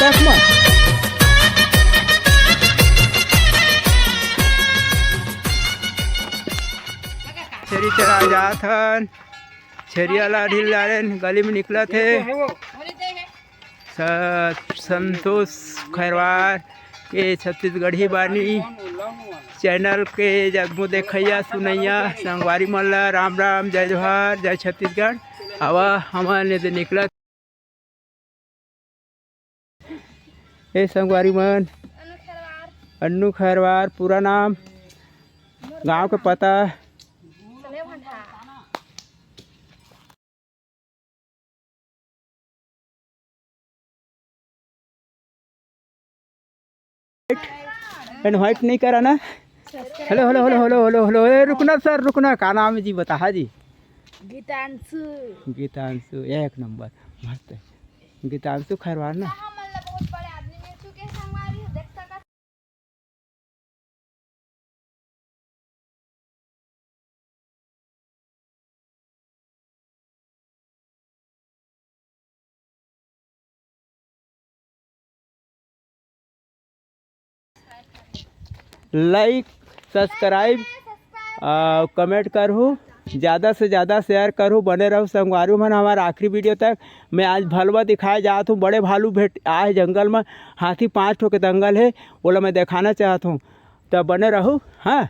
रख मत। छेरी चरा जात हन, छेरिया ला ढील डालेन गली में निकला थे। संतोष खैरवार के छत्तीसगढ़ी बानी चैनल के जगमो देखैया सुनैया संगवारी मन ला राम राम, जय जोहार, जय छत्तीसगढ़। हवा हमारे से निकला ए संगवारी मन, अन्नू खैरवार पूरा नाम, गांव का पता एंड व्हाइट नहीं करा ना। Hello hello hello hello hello hello, रुकना सर रुकना, का नाम है जी बता जी? गीतांशु। गीतांशु एक नंबर मस्त है, गीतांशु खैरवार ना। लाइक सब्सक्राइब कमेंट करूँ, ज़्यादा से ज़्यादा शेयर करूँ, बने रहो संगवारी मन हमारा आखिरी वीडियो तक। मैं आज भालुआ दिखाया जाता हूँ, बड़े भालू भेट आए जंगल में, हाथी 5 ठो के दंगल है, बोला मैं दिखाना चाहता हूँ, तब बने रहो। हाँ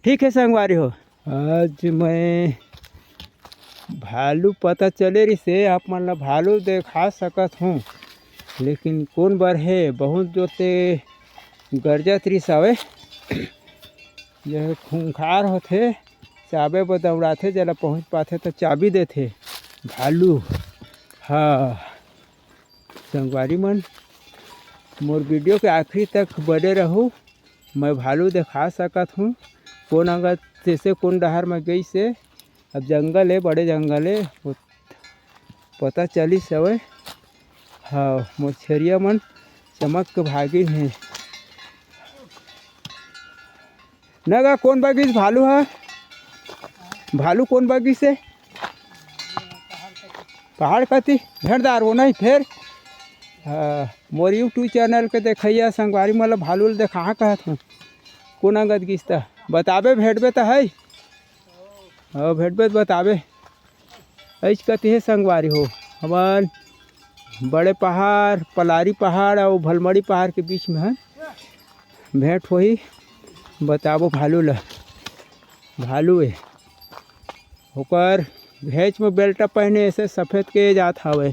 ठीक है संगवारी हो। आज मैं भालू पता चले रही से आप मन ला भालू दिखा सकत हूँ, लेकिन कौन बर है बहुत जोते गरजत रही सवे यह खूंखार होते, चाबे बर दौड़ाते, जला पहुँच पाते तो चाबी देते भालू। हाँ संगवारी मन मोर वीडियो के आखिरी तक बने रहूँ, मैं भालू दिखा सकत हूँ। कौन अगर जैसे कौन डहर में गई से, अब जंगल है, बड़े जंगल है, पता चली सवे। हाँ मोर छेरिया मन चमक के भागी हैं। नगा कौन बगीच भालू है? भालू कौन बगीच से? पहाड़ कति भेड़दार वो नहीं फिर। मोर यूट्यूब चैनल के देखैया संगवारी मतलब भालू देखा कहत हूँ, कौन अंगत गिसता बताबे, भेटबे तो है। हाँ भेटबे तो बताबे। ऐस कति है संगवारी हो, हमार बड़े पहाड़ पलारी पहाड़ और भलमड़ी पहाड़ के बीच में है, भेंट हो ही बताबो भालू ला। भालू है होकर भेच में बेल्टा पहने ऐसे सफ़ेद के जात हवे।